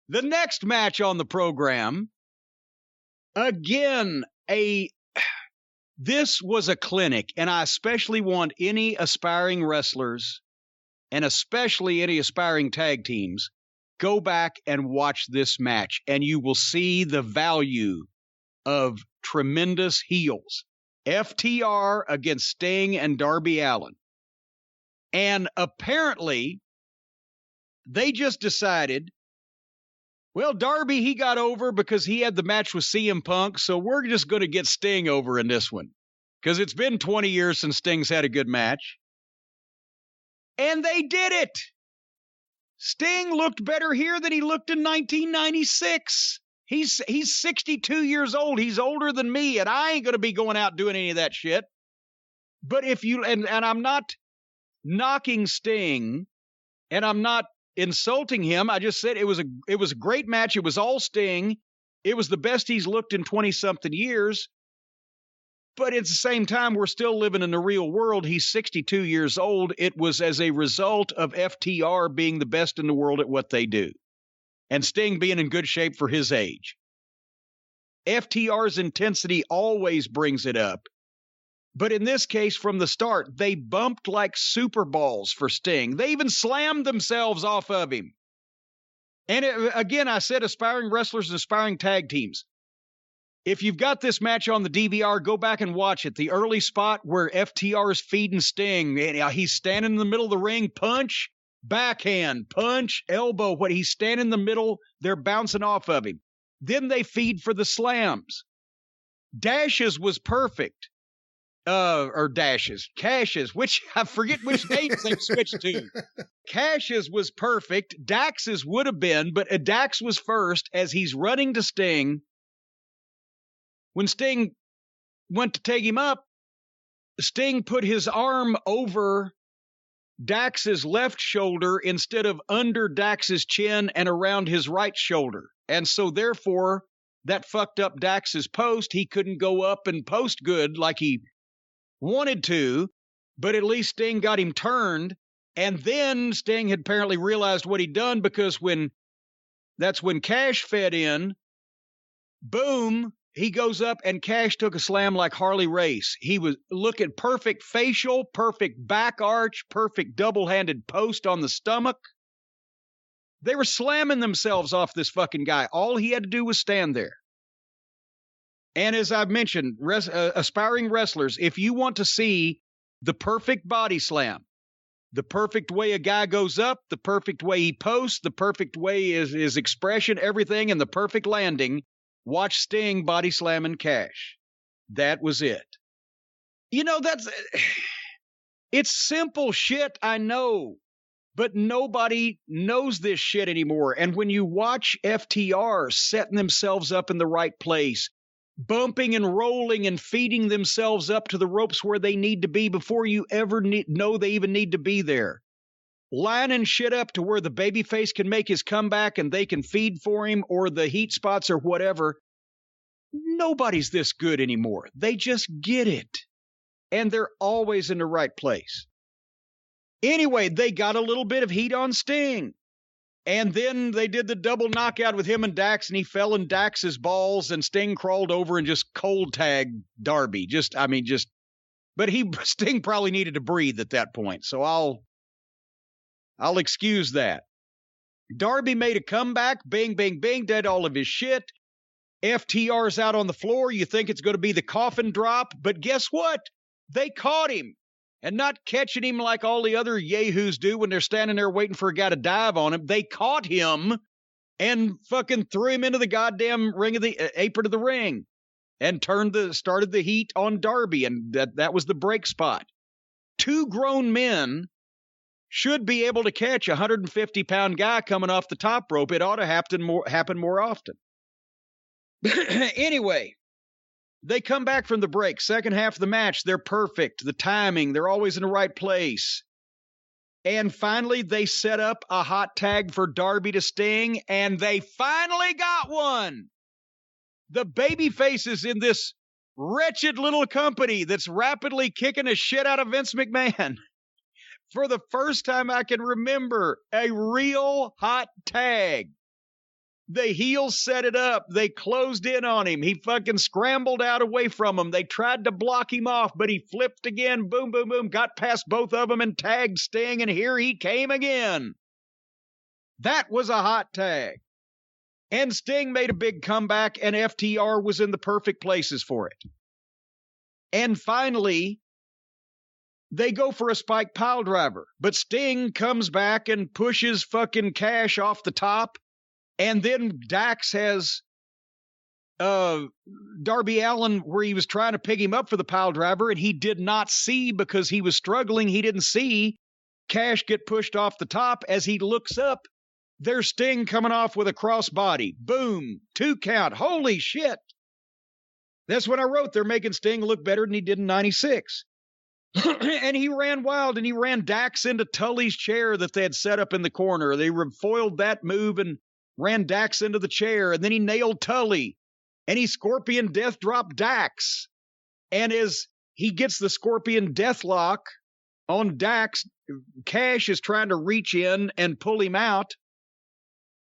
The next match on the program, again, this was a clinic, and I especially want any aspiring wrestlers and especially any aspiring tag teams, go back and watch this match, and you will see the value of tremendous heels. FTR against Sting and Darby Allin. And apparently, they just decided, well, Darby, he got over because he had the match with CM Punk, so we're just going to get Sting over in this one. Because it's been 20 years since Sting's had a good match. And they did it. Sting looked better here than he looked in 1996. He's 62 years old. He's older than me, and I ain't going to be going out doing any of that shit. But if you, and I'm not knocking Sting, and I'm not insulting him. I just said it was a great match. It was all Sting. It was the best he's looked in 20-something years. But at the same time, we're still living in the real world. He's 62 years old. It was as a result of FTR being the best in the world at what they do. And Sting being in good shape for his age. FTR's intensity always brings it up. But in this case, from the start, they bumped like super balls for Sting. They even slammed themselves off of him. And again, I said aspiring wrestlers and aspiring tag teams. If you've got this match on the DVR, go back and watch it. The early spot where FTR is feeding Sting. And he's standing in the middle of the ring, punch, backhand, punch, elbow. When he's standing in the middle, they're bouncing off of him. Then they feed for the slams. Dashes was perfect. Cashes, which I forget which dates they switched to. Cashes was perfect. Dax's would have been, but Dax was first as he's running to Sting. When Sting went to take him up, Sting put his arm over Dax's left shoulder instead of under Dax's chin and around his right shoulder. And so therefore, that fucked up Dax's post. He couldn't go up and post good like he wanted to, but at least Sting got him turned. And then Sting had apparently realized what he'd done, because that's when Cash fed in, boom, he goes up and Cash took a slam like Harley Race. He was looking perfect facial, perfect back arch, perfect double-handed post on the stomach. They were slamming themselves off this fucking guy. All he had to do was stand there. And as I've mentioned, aspiring wrestlers, if you want to see the perfect body slam, the perfect way a guy goes up, the perfect way he posts, the perfect way his expression, everything, and the perfect landing, watch Sting body slamming Cash. That was it. You know, it's simple shit, I know, but nobody knows this shit anymore. And when you watch FTR setting themselves up in the right place, bumping and rolling and feeding themselves up to the ropes where they need to be before you ever know they even need to be there, lining shit up to where the babyface can make his comeback and they can feed for him, or the heat spots or whatever. Nobody's this good anymore. They just get it. And they're always in the right place. Anyway, they got a little bit of heat on Sting. And then they did the double knockout with him and Dax, and he fell in Dax's balls, and Sting crawled over and just cold tagged Darby. But Sting probably needed to breathe at that point. So I'll excuse that. Darby made a comeback, bing, bing, bing, did all of his shit. FTR's out on the floor. You think it's going to be the coffin drop, but guess what? They caught him, and not catching him like all the other yahoos do when they're standing there waiting for a guy to dive on him. They caught him and fucking threw him into the goddamn apron of the ring and started the heat on Darby, and that was the break spot. Two grown men should be able to catch a 150-pound guy coming off the top rope. It ought to happen more often. Anyway, they come back from the break. Second half of the match, they're perfect. The timing, they're always in the right place. And finally, they set up a hot tag for Darby to Sting, and they finally got one. The baby faces in this wretched little company that's rapidly kicking the shit out of Vince McMahon. For the first time I can remember, a real hot tag. The heels set it up. They closed in on him. He fucking scrambled out away from them. They tried to block him off, but he flipped again. Boom, boom, boom. Got past both of them and tagged Sting, and here he came again. That was a hot tag. And Sting made a big comeback, and FTR was in the perfect places for it. And finally, they go for a spike pile driver, but Sting comes back and pushes fucking Cash off the top. And then Dax has Darby Allin where he was trying to pick him up for the pile driver, and he did not see because he was struggling. He didn't see Cash get pushed off the top. As he looks up, there's Sting coming off with a crossbody. Boom, 2 count. Holy shit. That's when I wrote they're making Sting look better than he did in 96. And he ran wild, and he ran Dax into Tully's chair that they had set up in the corner. They foiled that move and ran Dax into the chair, and then he nailed Tully, and he Scorpion Death dropped Dax. And as he gets the Scorpion Deathlock on Dax, Cash is trying to reach in and pull him out,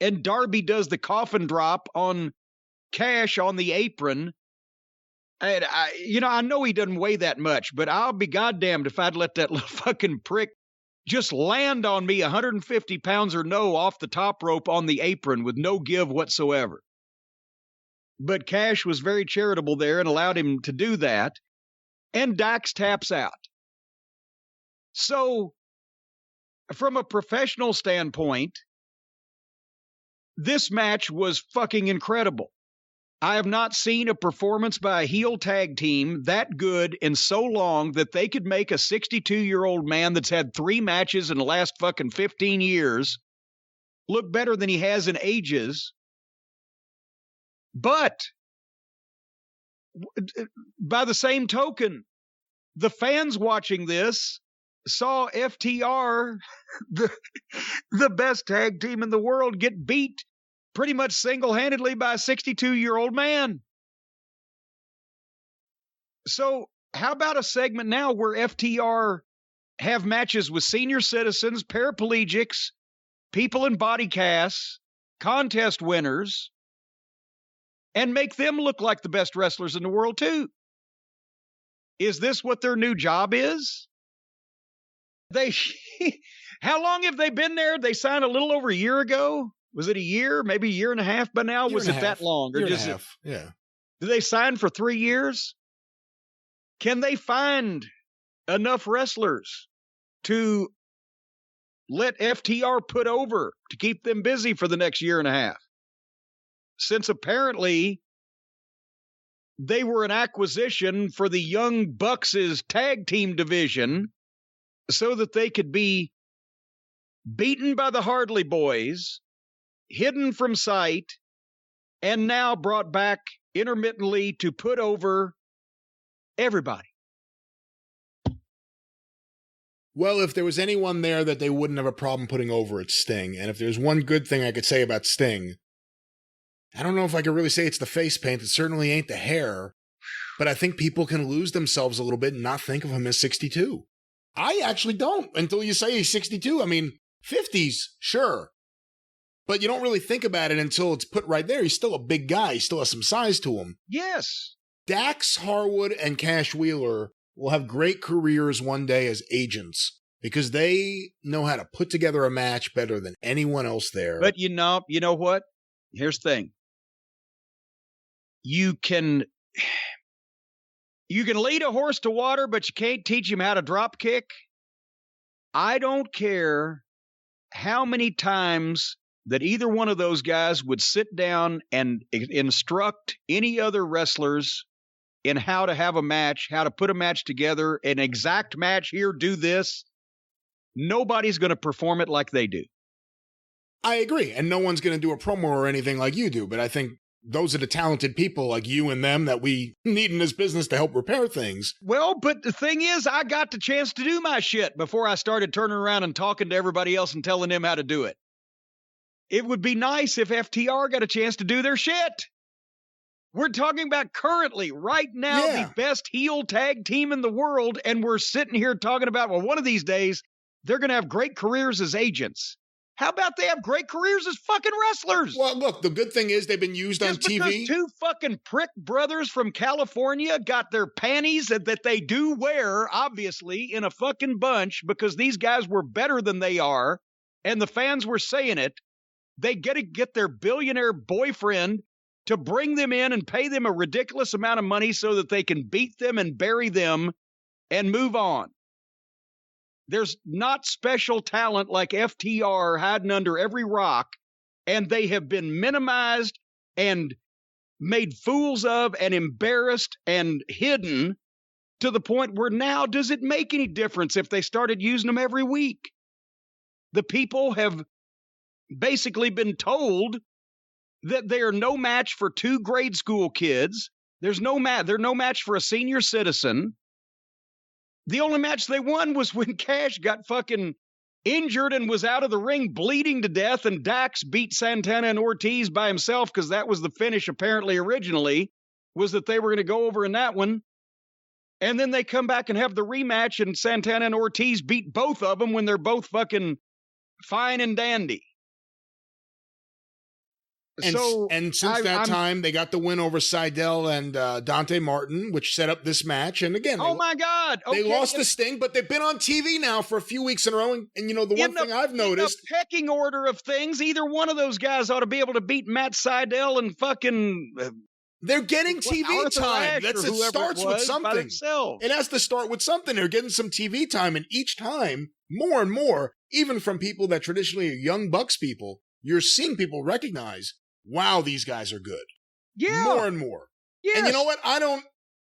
and Darby does the coffin drop on Cash on the apron. And I know he doesn't weigh that much, but I'll be goddamned if I'd let that little fucking prick just land on me 150 pounds or no off the top rope on the apron with no give whatsoever. But Cash was very charitable there and allowed him to do that. And Dax taps out. So, from a professional standpoint, this match was fucking incredible. I have not seen a performance by a heel tag team that good in so long that they could make a 62-year-old man that's had 3 matches in the last fucking 15 years look better than he has in ages. But by the same token, the fans watching this saw FTR, the best tag team in the world, get beat pretty much single-handedly by a 62-year-old man. So how about a segment now where FTR have matches with senior citizens, paraplegics, people in body casts, contest winners, and make them look like the best wrestlers in the world too? Is this what their new job is? How long have they been there? They signed a little over a year ago. Was it a year? Maybe a year and a half by now? Was it that long? Or just yeah. Did they sign for 3 years? Can they find enough wrestlers to let FTR put over to keep them busy for the next year and a half? Since apparently they were an acquisition for the Young Bucks' tag team division so that they could be beaten by the Hardley Boys, hidden from sight, and now brought back intermittently to put over everybody. Well, if there was anyone there that they wouldn't have a problem putting over, it's Sting. And if there's one good thing I could say about Sting, I don't know if I could really say it's the face paint. It certainly ain't the hair. But I think people can lose themselves a little bit and not think of him as 62. I actually don't until you say he's 62. I mean, 50s, sure. But you don't really think about it until it's put right there. He's still a big guy. He still has some size to him. Yes. Dax Harwood and Cash Wheeler will have great careers one day as agents because they know how to put together a match better than anyone else there. But you know what? Here's the thing. You can lead a horse to water, but you can't teach him how to drop kick. I don't care how many times that either one of those guys would sit down and instruct any other wrestlers in how to have a match, how to put a match together, an exact match here, do this. Nobody's going to perform it like they do. I agree. And no one's going to do a promo or anything like you do. But I think those are the talented people like you and them that we need in this business to help repair things. Well, but the thing is, I got the chance to do my shit before I started turning around and talking to everybody else and telling them how to do it. It would be nice if FTR got a chance to do their shit. We're talking about currently, right now, the best heel tag team in the world, and we're sitting here talking about, well, one of these days, they're going to have great careers as agents. How about they have great careers as fucking wrestlers? Well, look, the good thing is they've been used on TV. Because two fucking prick brothers from California got their panties that they do wear, obviously, in a fucking bunch because these guys were better than they are, and the fans were saying it, they get their billionaire boyfriend to bring them in and pay them a ridiculous amount of money so that they can beat them and bury them and move on. There's not special talent like FTR hiding under every rock, and they have been minimized and made fools of and embarrassed and hidden to the point where now does it make any difference if they started using them every week? The people have basically been told that they are no match for two grade school kids. They're no match for a senior citizen. The only match they won was when Cash got fucking injured and was out of the ring bleeding to death, and Dax beat Santana and Ortiz by himself because that was the finish apparently originally, was that they were going to go over in that one. And then they come back and have the rematch, and Santana and Ortiz beat both of them when they're both fucking fine and dandy. And since that time, they got the win over Seidel and Dante Martin, which set up this match. And again, my God, they lost the Sting, but they've been on TV now for a few weeks in a row. And you know, the one thing I've noticed, in the pecking order of things, either one of those guys ought to be able to beat Matt Seidel and fucking. They're getting TV time. It starts with something. It has to start with something. They're getting some TV time, and each time, more and more, even from people that traditionally are young Bucks people, you're seeing people recognize, wow, these guys are good. Yeah. More and more. Yes. And you know what? I don't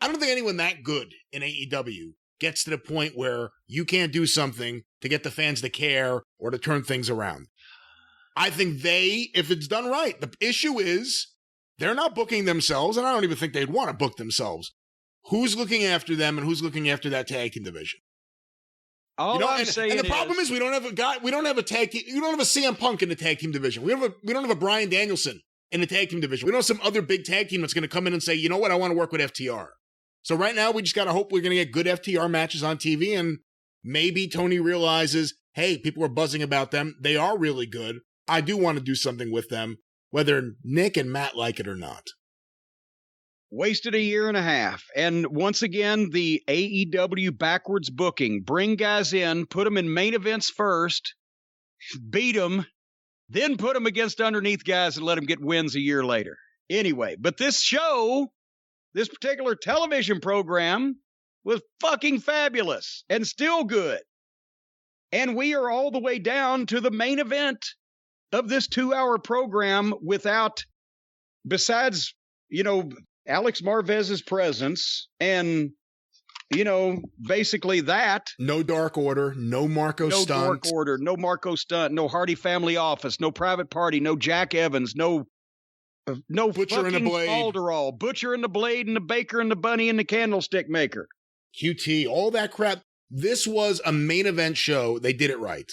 think anyone that good in AEW gets to the point where you can't do something to get the fans to care or to turn things around. I think if it's done right, the issue is they're not booking themselves, and I don't even think they'd want to book themselves. Who's looking after them and who's looking after that tag team division? I'm saying, and the problem is we don't have a tag team. We don't have a CM Punk in the tag team division. We don't have a Bryan Danielson in the tag team division. We don't have some other big tag team that's going to come in and say, you know what, I want to work with FTR. So right now we just got to hope we're going to get good FTR matches on TV, and maybe Tony realizes, hey, people are buzzing about them. They are really good. I do want to do something with them, whether Nick and Matt like it or not. Wasted a year and a half. And once again, the AEW backwards booking. Bring guys in, put them in main events first, beat them, then put them against underneath guys and let them get wins a year later. Anyway, but this show, this particular television program, was fucking fabulous and still good. And we are all the way down to the main event of this 2-hour program besides, Alex Marvez's presence and, basically that. No Dark Order, no Marco Stunt. No Dark Order, no Marco Stunt, no Hardy Family Office, no Private Party, no Jack Evans, no Butcher and the Blade. Falderall, Butcher and the Blade and the Baker and the Bunny and the Candlestick Maker. QT, all that crap. This was a main event show. They did it right.